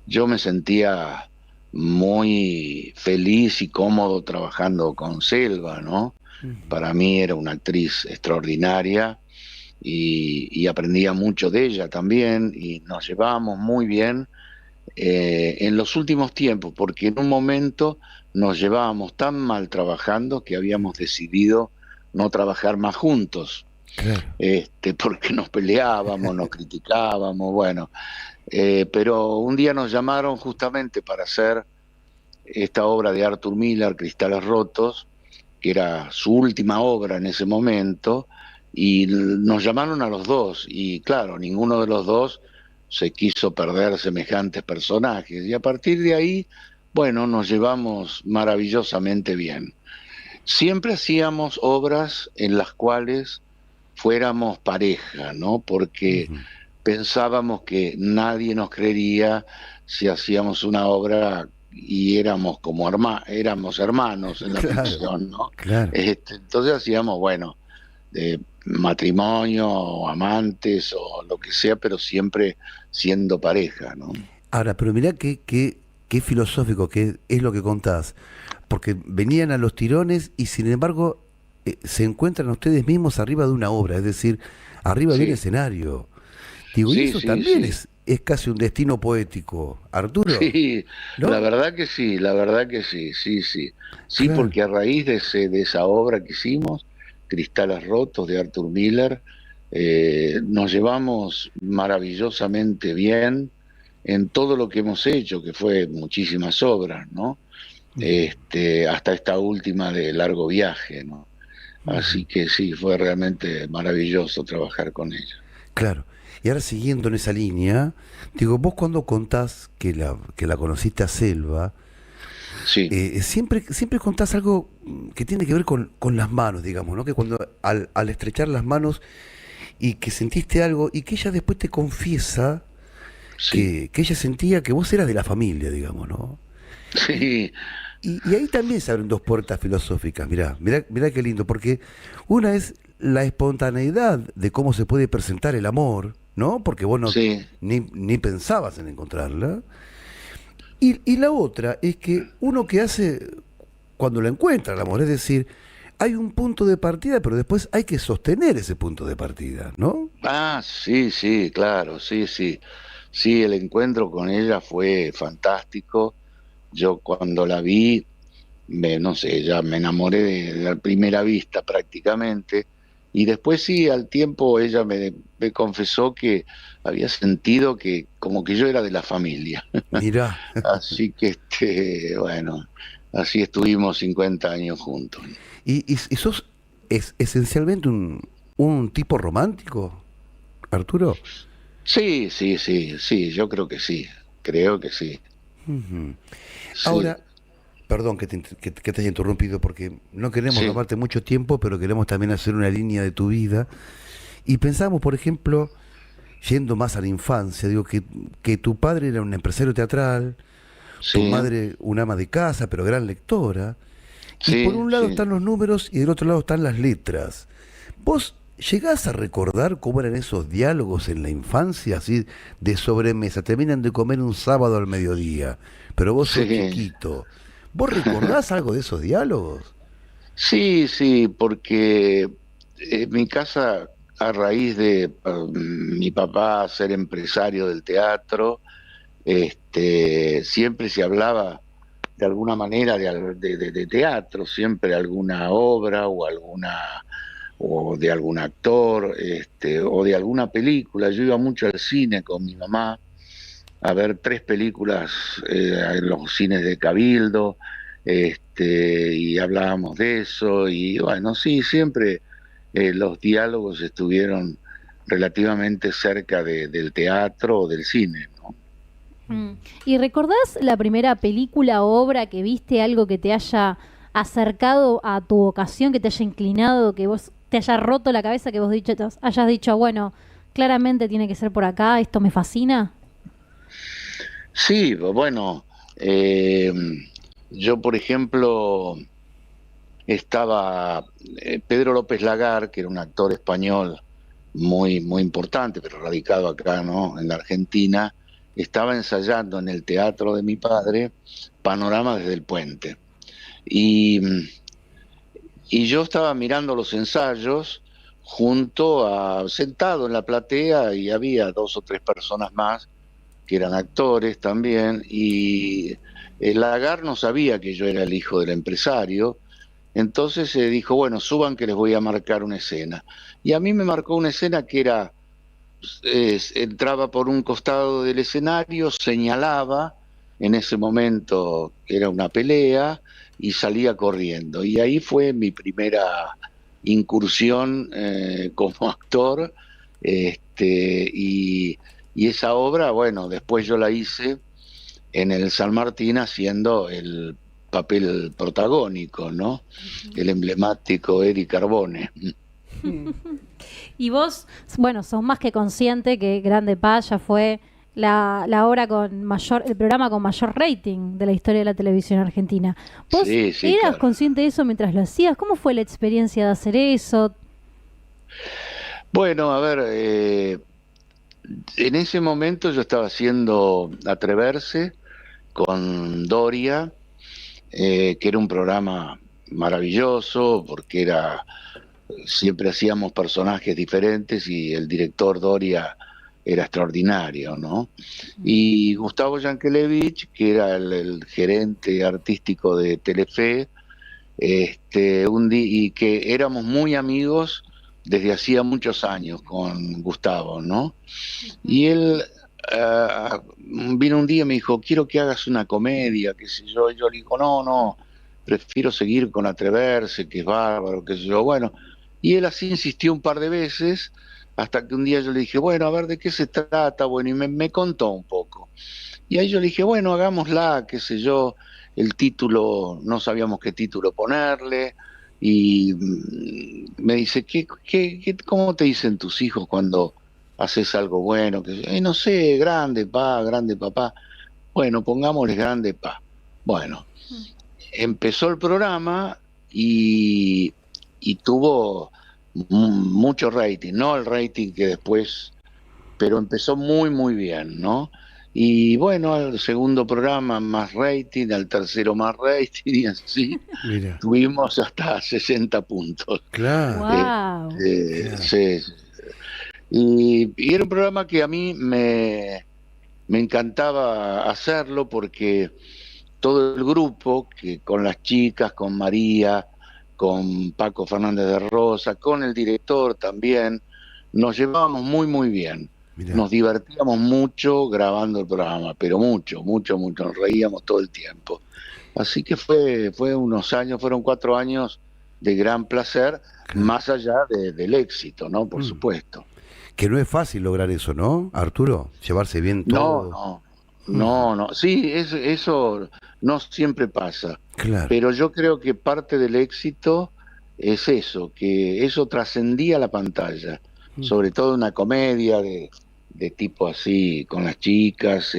Yo me sentía muy feliz y cómodo trabajando con Selva, ¿no? Para mí era una actriz extraordinaria y aprendía mucho de ella también y nos llevábamos muy bien en los últimos tiempos, porque en un momento nos llevábamos tan mal trabajando que habíamos decidido no trabajar más juntos. Claro. Porque nos peleábamos, nos criticábamos, bueno, pero un día nos llamaron justamente para hacer esta obra de Arthur Miller, Cristales Rotos, que era su última obra en ese momento, y nos llamaron a los dos, y claro, ninguno de los dos se quiso perder semejantes personajes, y a partir de ahí, bueno, nos llevamos maravillosamente bien. Siempre hacíamos obras en las cuales fuéramos pareja, ¿no? Porque Ujú. pensábamos que nadie nos creería si hacíamos una obra y éramos como éramos hermanos en la Claro, ficción, ¿no? claro. Entonces hacíamos, bueno, matrimonio, o amantes o lo que sea, pero siempre siendo pareja, ¿no? Ahora, pero mirá qué filosófico que es lo que contás. Porque venían a los tirones y sin embargo se encuentran ustedes mismos arriba de una obra, es decir, arriba de un Sí, escenario. Digo, y sí, eso sí, también sí. es casi un destino poético, Arturo, Sí, la ¿no? verdad que sí, la verdad que sí, sí, sí. Sí, Claro. porque a raíz de esa obra que hicimos, Cristales Rotos de Arthur Miller, nos llevamos maravillosamente bien en todo lo que hemos hecho, que fue muchísimas obras, ¿no? Hasta esta última de Largo Viaje, ¿no? Así que sí, fue realmente maravilloso trabajar con ella. Claro. Y ahora siguiendo en esa línea, digo, vos cuando contás que la conociste a Selva, Sí, siempre contás algo que tiene que ver con las manos, digamos, ¿no? Que cuando al estrechar las manos y que sentiste algo y que ella después te confiesa sí, que ella sentía que vos eras de la familia, digamos, ¿no? sí, Y ahí también se abren dos puertas filosóficas, mirá qué lindo, porque una es la espontaneidad de cómo se puede presentar el amor, ¿no? Porque vos no, sí, ni pensabas en encontrarla. Y la otra es que uno que hace cuando lo encuentra el amor, es decir, hay un punto de partida, pero después hay que sostener ese punto de partida, ¿no? Ah, sí, sí, claro, sí, sí. Sí, el encuentro con ella fue fantástico. Yo cuando la vi, no sé, ya me enamoré de la primera vista prácticamente. Y después sí, al tiempo ella me confesó que había sentido que como que yo era de la familia. Mirá. Así que, bueno, así estuvimos 50 años juntos. Y sos esencialmente un tipo romántico, Arturo. Sí, sí, sí, sí, yo creo que sí, Ujú. sí, Ahora, perdón que te haya interrumpido porque no queremos sí, robarte mucho tiempo, pero queremos también hacer una línea de tu vida. Y pensamos, por ejemplo, yendo más a la infancia, digo que tu padre era un empresario teatral, tu sí, madre una ama de casa, pero gran lectora, y por sí, un lado sí. están los números y del otro lado están las letras. ¿Vos llegás a recordar cómo eran esos diálogos en la infancia, así de sobremesa? Terminan de comer un sábado al mediodía, pero vos sos Sí, chiquito. ¿Vos recordás algo de esos diálogos? sí, sí, porque mi casa, a raíz de mi papá ser empresario del teatro, siempre se hablaba de alguna manera de teatro, siempre alguna obra o de algún actor, o de alguna película. Yo iba mucho al cine con mi mamá a ver 3 películas en los cines de Cabildo, y hablábamos de eso, y bueno, sí, siempre los diálogos estuvieron relativamente cerca del teatro o del cine, ¿no? Mm. ¿Y recordás la primera película o obra que viste, algo que te haya acercado a tu vocación, que te haya inclinado, que vos te haya roto la cabeza, que vos hayas dicho, bueno, claramente tiene que ser por acá, esto me fascina? Sí, bueno, eh, yo por ejemplo estaba Pedro López Lagar, que era un actor español muy, muy importante, pero radicado acá, ¿no? En la Argentina, estaba ensayando en el teatro de mi padre Panorama desde el Puente. Y, y yo estaba mirando los ensayos sentado en la platea, y había 2 o 3 personas más que eran actores también, y el Lagar no sabía que yo era el hijo del empresario. Entonces dijo, bueno, suban que les voy a marcar una escena. Y a mí me marcó una escena que era, entraba por un costado del escenario, señalaba, en ese momento era una pelea, y salía corriendo. Y ahí fue mi primera incursión como actor, y esa obra, bueno, después yo la hice en el San Martín haciendo el papel protagónico, ¿no? El emblemático Eric Carbone. Y vos, bueno, sos más que consciente que Grande Paz ya fue la obra con mayor, el programa con mayor rating de la historia de la televisión argentina. ¿Vos Sí, sí, eras claro. consciente de eso mientras lo hacías? ¿Cómo fue la experiencia de hacer eso? Bueno, a ver, en ese momento yo estaba haciendo Atreverse con Doria, que era un programa maravilloso porque siempre hacíamos personajes diferentes, y el director Doria era extraordinario, ¿no? Y Gustavo Yankelevich, que era el gerente artístico de Telefe, y que éramos muy amigos desde hacía muchos años con Gustavo, ¿no? Y él vino un día y me dijo, quiero que hagas una comedia, qué sé yo. Y yo le digo, no, no, prefiero seguir con Atreverse, que es bárbaro, qué sé yo. Bueno, y él así insistió un par de veces, hasta que un día yo le dije, bueno, a ver, ¿de qué se trata? Bueno, y me contó un poco. Y ahí yo le dije, bueno, hagámosla, qué sé yo. El título, no sabíamos qué título ponerle. Y me dice, cómo te dicen tus hijos cuando haces algo bueno? Que, no sé, grande papá. Bueno, pongámosle grande pa. Bueno, empezó el programa, y tuvo mucho rating, no el rating que después, pero empezó muy, muy bien, ¿no? Y bueno, al segundo programa más rating, al tercero más rating, y así Mira, tuvimos hasta 60 puntos. claro, Wow. claro. Sí. Y era un programa que a mí me encantaba hacerlo porque todo el grupo, que con las chicas, con María, con Paco Fernández de Rosa, con el director también, nos llevábamos muy bien. Mira. Nos divertíamos mucho grabando el programa, pero mucho, nos reíamos todo el tiempo. Así que fue unos años, fueron 4 años de gran placer, Claro. más allá del éxito, ¿no? Por supuesto. Que no es fácil lograr eso, ¿no, Arturo? Llevarse bien todo. No. Sí, eso no siempre pasa. Claro. Pero yo creo que parte del éxito es eso, que eso trascendía la pantalla, sobre todo una comedia de tipo así, con las chicas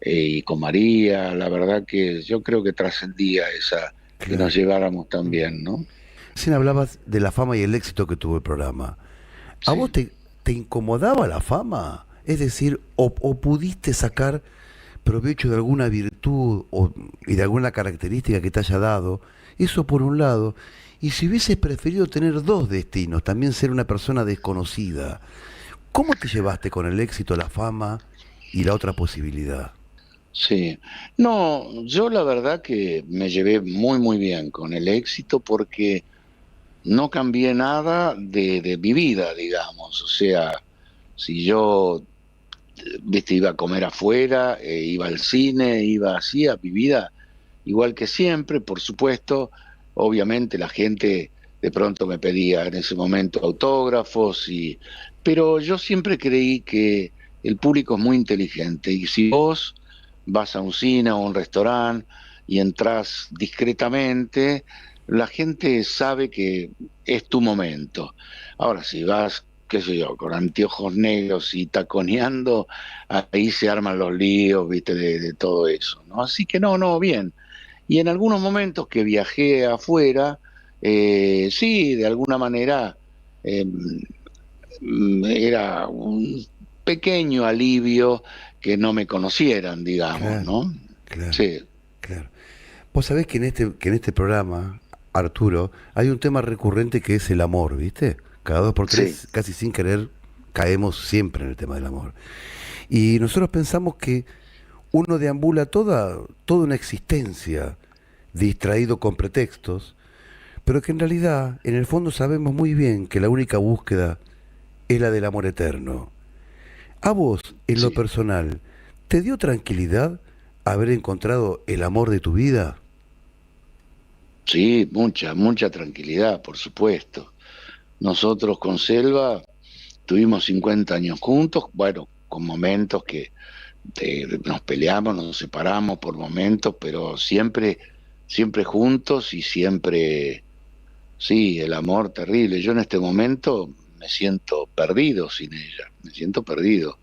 y con María, la verdad que yo creo que trascendía esa, que Claro. nos lleváramos tan bien, ¿no? Recién hablabas de la fama y el éxito que tuvo el programa. ¿A Sí. vos te incomodaba la fama? Es decir, o pudiste sacar provecho de alguna virtud y de alguna característica que te haya dado, eso por un lado, y si hubieses preferido tener dos destinos, también ser una persona desconocida, ¿cómo te llevaste con el éxito, la fama y la otra posibilidad? Sí, no, yo la verdad que me llevé muy bien con el éxito porque no cambié nada de mi vida, digamos. O sea, si yo, viste, iba a comer afuera, iba al cine, iba así a mi vida, igual que siempre, por supuesto, obviamente la gente de pronto me pedía en ese momento autógrafos, pero yo siempre creí que el público es muy inteligente y si vos vas a un cine o a un restaurante y entras discretamente, la gente sabe que es tu momento. Ahora, si vas, qué sé yo, con anteojos negros y taconeando, ahí se arman los líos, viste, de todo eso, ¿no? Así que no, bien. Y en algunos momentos que viajé afuera, sí, de alguna manera eh, era un pequeño alivio que no me conocieran, digamos, Claro, ¿no? claro, Sí, claro. Vos sabés que en este programa, Arturo, hay un tema recurrente que es el amor, ¿viste? Cada dos por sí, tres, casi sin querer, caemos siempre en el tema del amor. Y nosotros pensamos que uno deambula toda una existencia distraído con pretextos, pero que en realidad, en el fondo sabemos muy bien que la única búsqueda es la del amor eterno. A vos, en lo sí. personal, ¿te dio tranquilidad haber encontrado el amor de tu vida? Sí, mucha tranquilidad, por supuesto. Nosotros con Selva tuvimos 50 años juntos, bueno, con momentos que nos peleamos, nos separamos por momentos, pero siempre juntos y siempre, sí, el amor terrible. Yo en este momento me siento perdido sin ella, me siento perdido,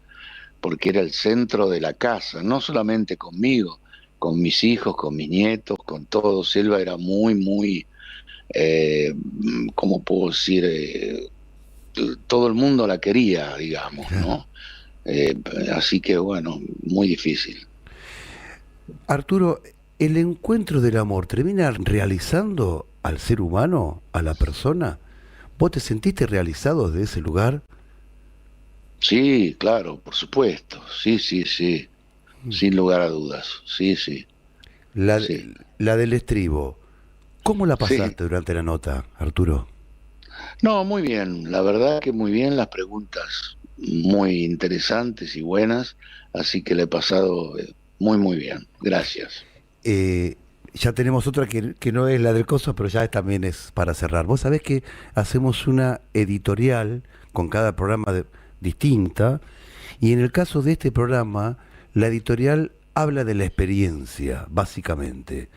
porque era el centro de la casa, no solamente conmigo, con mis hijos, con mis nietos, con todos. Selva era muy, ¿cómo puedo decir? Todo el mundo la quería, digamos, Claro. ¿no? Eh, Así que bueno, muy difícil. Arturo, ¿el encuentro del amor termina realizando al ser humano, a la persona? ¿Vos te sentiste realizado desde ese lugar? Sí, claro, por supuesto, sí, sin lugar a dudas, sí, La, sí. la del estribo, ¿cómo la Sí, pasaste durante la nota, Arturo? no, muy bien, la verdad que muy bien, las preguntas muy interesantes y buenas, así que le he pasado muy bien, gracias. Eh, ya tenemos otra que no es la del coso, pero ya también es para cerrar. Vos sabés que hacemos una editorial con cada programa distinta, y en el caso de este programa, la editorial habla de la experiencia, básicamente.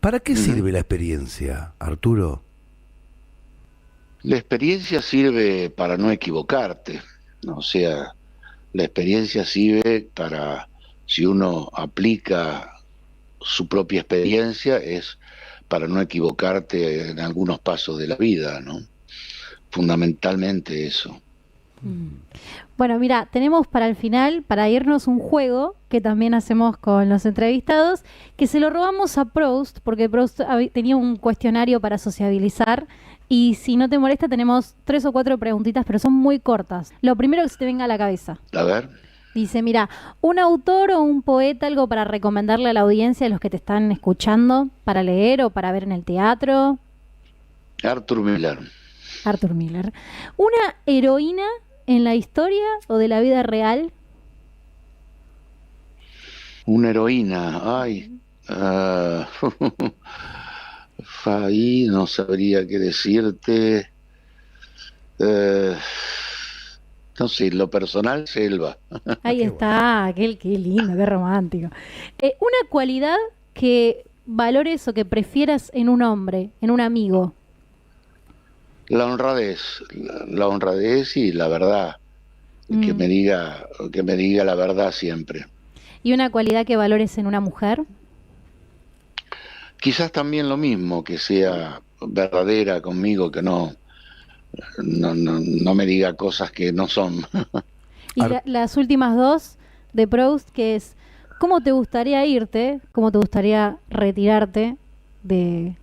¿Para qué Ujú. sirve la experiencia, Arturo? La experiencia sirve para no equivocarte, ¿no? O sea, la experiencia sirve para, si uno aplica su propia experiencia, es para no equivocarte en algunos pasos de la vida, ¿no? Fundamentalmente eso. Bueno, mira, tenemos para el final, para irnos, un juego que también hacemos con los entrevistados, que se lo robamos a Proust, porque Proust tenía un cuestionario para sociabilizar, y si no te molesta tenemos 3 o 4 preguntitas, pero son muy cortas. Lo primero que se te venga a la cabeza. A ver. Dice, mira, un autor o un poeta, algo para recomendarle a la audiencia, a los que te están escuchando, para leer o para ver en el teatro. Arthur Miller. Arthur Miller. ¿Una heroína en la historia o de la vida real? Una heroína, ay. Ahí no sabría qué decirte. No sé, lo personal, Selva. Ahí está, qué lindo, qué romántico. Una cualidad que valores o que prefieras en un hombre, en un amigo. La honradez y la verdad. Que me diga la verdad siempre. ¿Y una cualidad que valores en una mujer? Quizás también lo mismo, que sea verdadera conmigo, que no me diga cosas que no son. Y las últimas dos de Proust, que es, ¿cómo te gustaría irte? ¿Cómo te gustaría retirarte de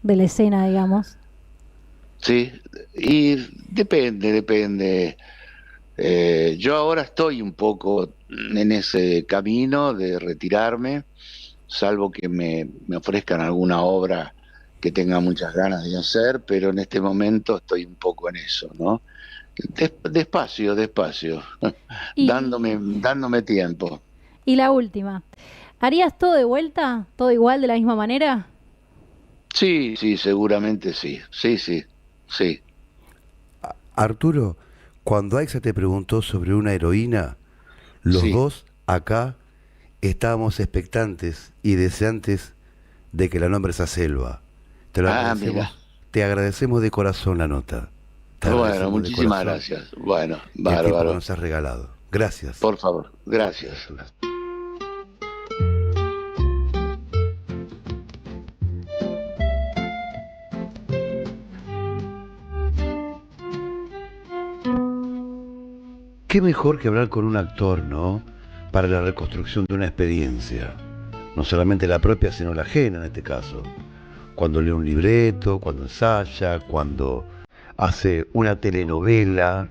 la escena, digamos? Sí, y depende. Yo ahora estoy un poco en ese camino de retirarme, salvo que me ofrezcan alguna obra que tenga muchas ganas de hacer, pero en este momento estoy un poco en eso, ¿no? Despacio, Y- dándome tiempo. Y la última, ¿harías todo de vuelta? ¿Todo igual, de la misma manera? Sí, seguramente sí. Arturo, cuando Aixa te preguntó sobre una heroína, los Sí. dos acá estábamos expectantes y deseantes de que la nombres a Selva. Mira. Te agradecemos de corazón la nota. Te Bueno, agradecemos de muchísimas corazón gracias. Bueno, el tiempo que bárbaro. nos has regalado. Gracias. Por favor, gracias. Qué mejor que hablar con un actor, ¿no? Para la reconstrucción de una experiencia. No solamente la propia, sino la ajena en este caso. Cuando lee un libreto, cuando ensaya, cuando hace una telenovela,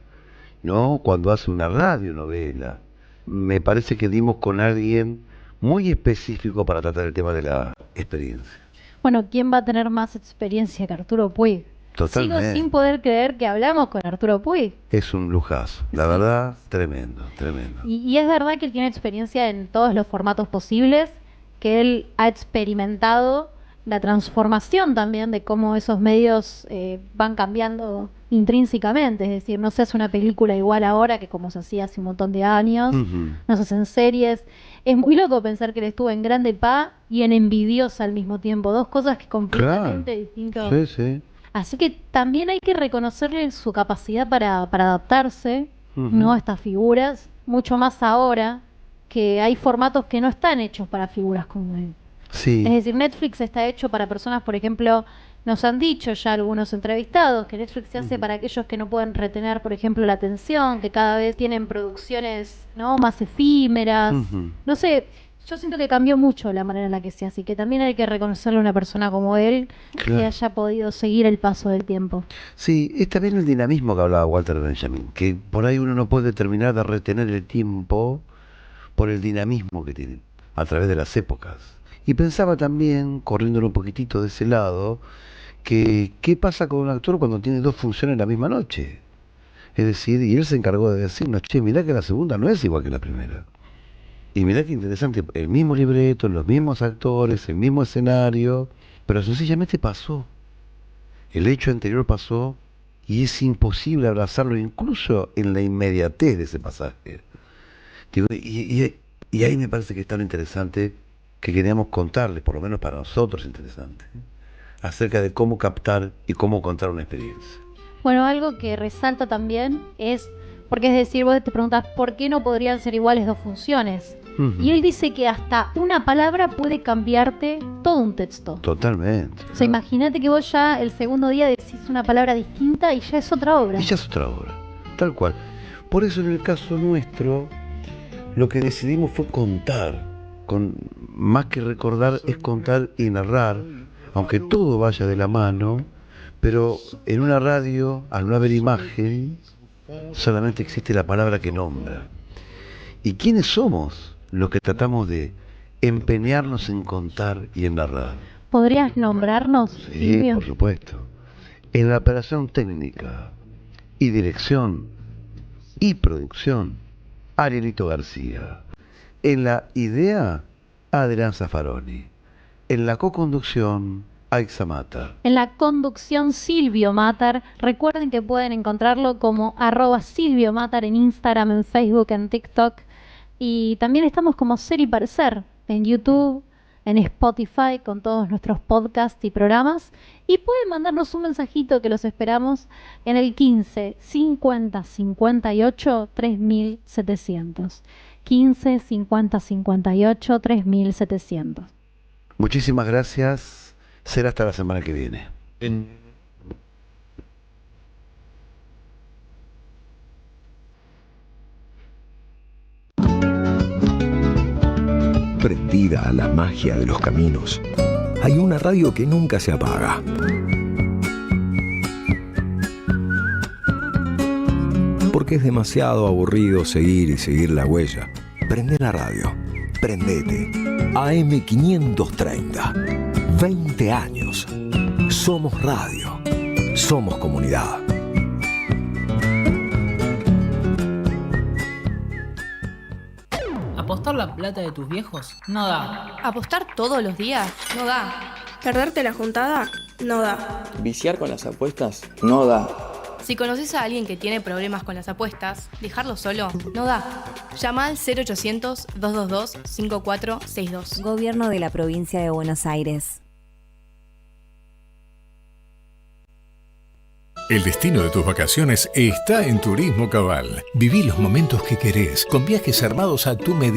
¿no? Cuando hace una radionovela. Me parece que dimos con alguien muy específico para tratar el tema de la experiencia. Bueno, ¿quién va a tener más experiencia que Arturo Puig? Totalmente. Sigo sin poder creer que hablamos con Arturo Puig. Es un lujazo. La verdad, tremendo. Y es verdad que él tiene experiencia en todos los formatos posibles, que él ha experimentado la transformación también de cómo esos medios van cambiando intrínsecamente. Es decir, no se hace una película igual ahora que como se hacía hace un montón de años. Ujú. No se hacen series. Es muy loco pensar que él estuvo en Grande Pa y en Envidiosa al mismo tiempo. Dos cosas que completamente distintas. Sí, sí. Así que también hay que reconocerle su capacidad para adaptarse, Ujú. ¿no? A estas figuras, mucho más ahora que hay formatos que no están hechos para figuras como él. Sí. Es decir, Netflix está hecho para personas, por ejemplo, nos han dicho ya algunos entrevistados que Netflix se hace para aquellos que no pueden retener, por ejemplo, la atención, que cada vez tienen producciones, ¿no?, más efímeras. Ujú. No sé, yo siento que cambió mucho la manera en la que se hace y que también hay que reconocerle a una persona como él Claro. que haya podido seguir el paso del tiempo. Sí, es también el dinamismo que hablaba Walter Benjamin, que por ahí uno no puede terminar de retener el tiempo por el dinamismo que tiene a través de las épocas. Y pensaba también, corriéndolo un poquitito de ese lado, que qué pasa con un actor cuando tiene 2 funciones la misma noche. Es decir, y él se encargó de decirnos, che, mirá que la segunda no es igual que la primera. Y mirá qué interesante, el mismo libreto, los mismos actores, el mismo escenario, pero sencillamente pasó. El hecho anterior pasó y es imposible abrazarlo incluso en la inmediatez de ese pasaje. Digo, y ahí me parece que está lo interesante que queríamos contarles, por lo menos para nosotros interesante, acerca de cómo captar y cómo contar una experiencia. Bueno, algo que resalta también es, porque es decir, vos te preguntas, ¿por qué no podrían ser iguales 2 funciones? Ujú. Y él dice que hasta una palabra puede cambiarte todo un texto. Totalmente. O sea, imagínate que vos ya el segundo día decís una palabra distinta y ya es otra obra. Y ya es otra obra, tal cual. Por eso en el caso nuestro, lo que decidimos fue contar. Más que recordar es contar y narrar, aunque todo vaya de la mano, pero en una radio, al no haber imagen, solamente existe la palabra que nombra. ¿Y quiénes somos los que tratamos de empeñarnos en contar y en narrar? ¿Podrías nombrarnos, Sí, Silvio? por supuesto. En la operación técnica y dirección y producción, Arielito García. En la idea, Adrián Zaffaroni. En la coconducción, Aixa Mata. En la conducción, Silvio Matar. Recuerden que pueden encontrarlo como @Silvio Matar en Instagram, en Facebook, en TikTok. Y también estamos como Ser y Parecer en YouTube, en Spotify, con todos nuestros podcasts y programas. Y pueden mandarnos un mensajito que los esperamos en el 15 50 58 3700. 15 50 58 3700. Muchísimas gracias. Será hasta la semana que viene. Prendida a la magia de los caminos, hay una radio que nunca se apaga. Porque es demasiado aburrido seguir y seguir la huella. Prende la radio. Prendete. AM530. 20 años. Somos radio. Somos comunidad. ¿Apostar la plata de tus viejos? No da. ¿Apostar todos los días? No da. ¿Perderte la juntada? No da. ¿Viciar con las apuestas? No da. Si conoces a alguien que tiene problemas con las apuestas, dejarlo solo no da. Llama al 0800-222-5462. Gobierno de la Provincia de Buenos Aires. El destino de tus vacaciones está en Turismo Cabal. Viví los momentos que querés, con viajes armados a tu medida.